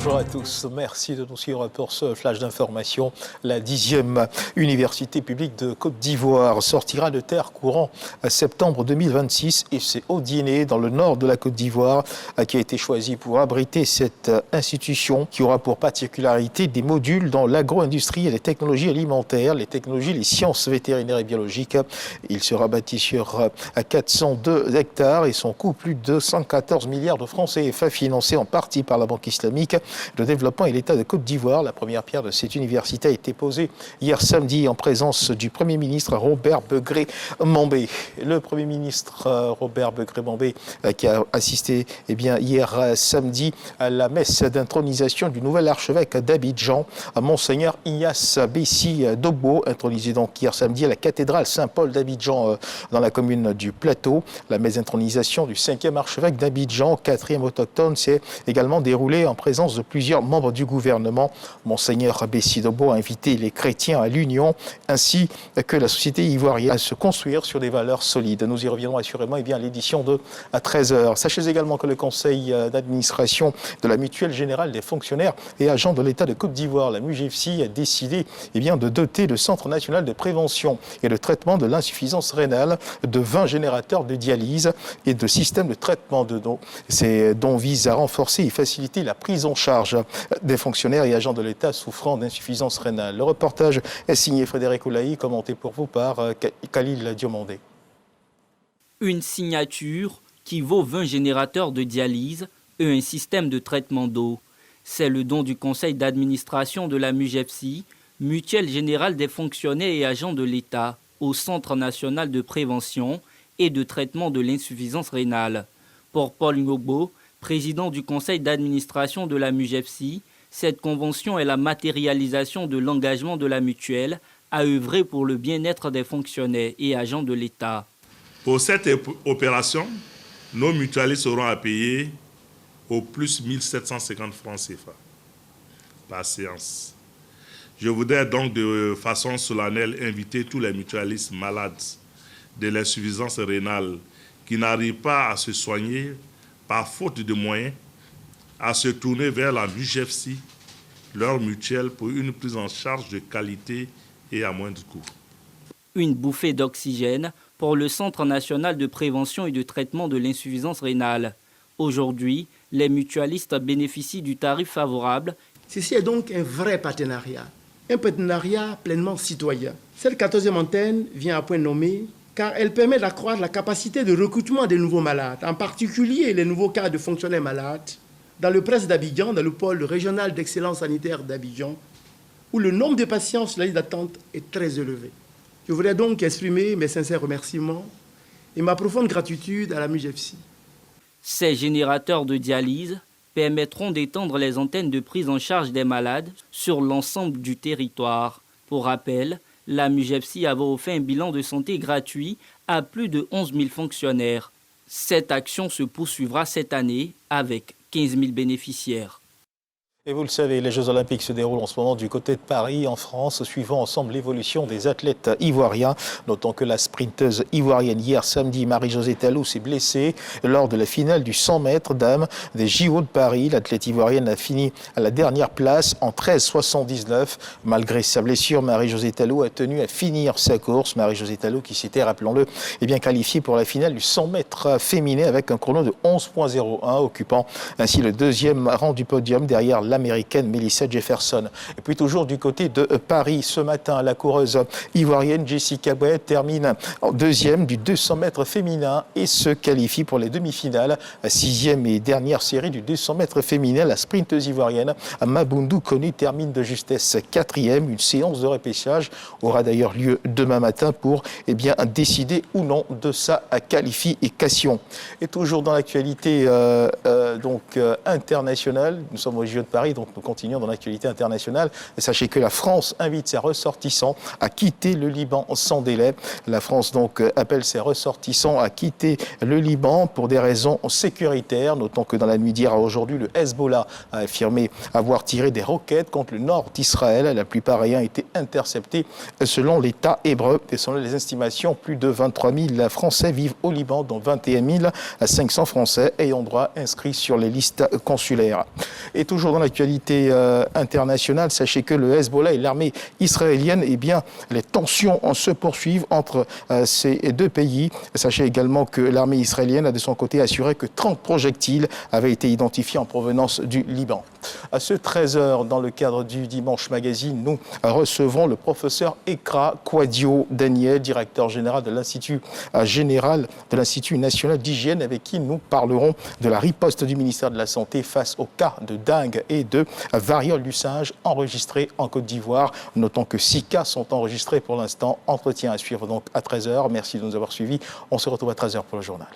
Bonjour à tous, merci de nous suivre pour ce flash d'information. La 10e université publique de Côte d'Ivoire sortira de terre courant septembre 2026 et c'est Odiéné, dans le nord de la Côte d'Ivoire, qui a été choisi pour abriter cette institution qui aura pour particularité des modules dans l'agro-industrie et les technologies alimentaires, les technologies, les sciences vétérinaires et biologiques. Il sera bâti sur 402 hectares et son coût plus de 114 milliards de francs CFA, financé en partie par la Banque islamique de développement et l'État de Côte d'Ivoire. La première pierre de cette université a été posée hier samedi en présence du Premier ministre Robert Begré-Mambé. Le Premier ministre Robert Begré-Mambé qui a assisté hier samedi à la messe d'intronisation du nouvel archevêque d'Abidjan, Monseigneur Ignace Bessi Dobo, intronisé donc hier samedi à la cathédrale Saint-Paul d'Abidjan dans la commune du Plateau. La messe d'intronisation du 5e archevêque d'Abidjan, 4e autochtone, s'est également déroulée en présence de plusieurs membres du gouvernement. Monseigneur Bessi Dobo a invité les chrétiens à l'union ainsi que la société ivoirienne à se construire sur des valeurs solides. Nous y reviendrons assurément à l'édition de 13h. Sachez également que le conseil d'administration de la Mutuelle Générale des Fonctionnaires et Agents de l'État de Côte d'Ivoire, la MUGEFSI, a décidé de doter le Centre national de prévention et de traitement de l'insuffisance rénale de 20 générateurs de dialyse et de systèmes de traitement de dons. Ces dons visent à renforcer et faciliter la prise en charge des fonctionnaires et agents de l'État souffrant d'insuffisance rénale. Le reportage est signé Frédéric Oulaï, commenté pour vous par Khalil Diomandé. Une signature qui vaut 20 générateurs de dialyse et un système de traitement d'eau. C'est le don du conseil d'administration de la MUGEFSI, Mutuelle Générale des Fonctionnaires et Agents de l'État, au Centre national de prévention et de traitement de l'insuffisance rénale. Pour Paul Ngogbo, président du conseil d'administration de la MUGEFSI, cette convention est la matérialisation de l'engagement de la mutuelle à œuvrer pour le bien-être des fonctionnaires et agents de l'État. Pour cette opération, nos mutualistes auront à payer au plus 1750 francs CFA par séance. Je voudrais donc de façon solennelle inviter tous les mutualistes malades de l'insuffisance rénale qui n'arrivent pas à se soigner par faute de moyens, à se tourner vers la MUGEFSI, leur mutuelle, pour une prise en charge de qualité et à moindre coût. Une bouffée d'oxygène pour le Centre national de prévention et de traitement de l'insuffisance rénale. Aujourd'hui, les mutualistes bénéficient du tarif favorable. Ceci est donc un vrai partenariat, un partenariat pleinement citoyen. Cette 14e antenne vient à point nommé car elle permet d'accroître la capacité de recrutement des nouveaux malades, en particulier les nouveaux cas de fonctionnaires malades, dans le presse d'Abidjan, dans le pôle régional d'excellence sanitaire d'Abidjan, où le nombre de patients sur la liste d'attente est très élevé. Je voudrais donc exprimer mes sincères remerciements et ma profonde gratitude à la MUGEFSI. Ces générateurs de dialyse permettront d'étendre les antennes de prise en charge des malades sur l'ensemble du territoire. Pour rappel, la MUGEFSI avait offert un bilan de santé gratuit à plus de 11 000 fonctionnaires. Cette action se poursuivra cette année avec 15 000 bénéficiaires. Et vous le savez, les Jeux Olympiques se déroulent en ce moment du côté de Paris, en France, suivant ensemble l'évolution des athlètes ivoiriens. Notons que la sprinteuse ivoirienne hier samedi, Marie-Josée Tallou, s'est blessée lors de la finale du 100 mètres dames des JO de Paris. L'athlète ivoirienne a fini à la dernière place en 13,79. Malgré sa blessure, Marie-Josée Tallou a tenu à finir sa course. Marie-Josée Tallou qui s'était, rappelons-le, qualifiée pour la finale du 100 mètres féminin avec un chrono de 11,01, occupant ainsi le deuxième rang du podium derrière l'américaine Melissa Jefferson. Et puis toujours du côté de Paris, ce matin, la coureuse ivoirienne Jessica Bouet termine en deuxième du 200 mètres féminin et se qualifie pour les demi-finales. Sixième et dernière série du 200 mètres féminin, la sprinteuse ivoirienne Mabundu Konu termine de justesse quatrième. Une séance de repêchage aura d'ailleurs lieu demain matin pour décider ou non de sa qualification. Et toujours dans l'actualité internationale, nous sommes au JO de Paris, donc nous continuons dans l'actualité internationale. Et sachez que la France invite ses ressortissants à quitter le Liban sans délai. La France donc appelle ses ressortissants à quitter le Liban pour des raisons sécuritaires. Notons que dans la nuit d'hier à aujourd'hui, le Hezbollah a affirmé avoir tiré des roquettes contre le nord d'Israël. La plupart ayant été interceptés selon l'État hébreu. Et selon les estimations, plus de 23 000 Français vivent au Liban, dont 21 500 Français ayant droit inscrits sur les listes consulaires. Et toujours dans la l'actualité internationale, sachez que le Hezbollah et l'armée israélienne, eh bien, les tensions se poursuivent entre ces deux pays. Sachez également que l'armée israélienne a de son côté assuré que 30 projectiles avaient été identifiés en provenance du Liban. À ce 13h, dans le cadre du Dimanche Magazine, nous recevrons le professeur Ekra Kwadio Daniel, directeur général de l'Institut national d'hygiène, avec qui nous parlerons de la riposte du ministère de la Santé face aux cas de dengue et de variole du singe enregistrés en Côte d'Ivoire. Notons que 6 cas sont enregistrés pour l'instant. Entretien à suivre donc à 13h. Merci de nous avoir suivis. On se retrouve à 13h pour le journal.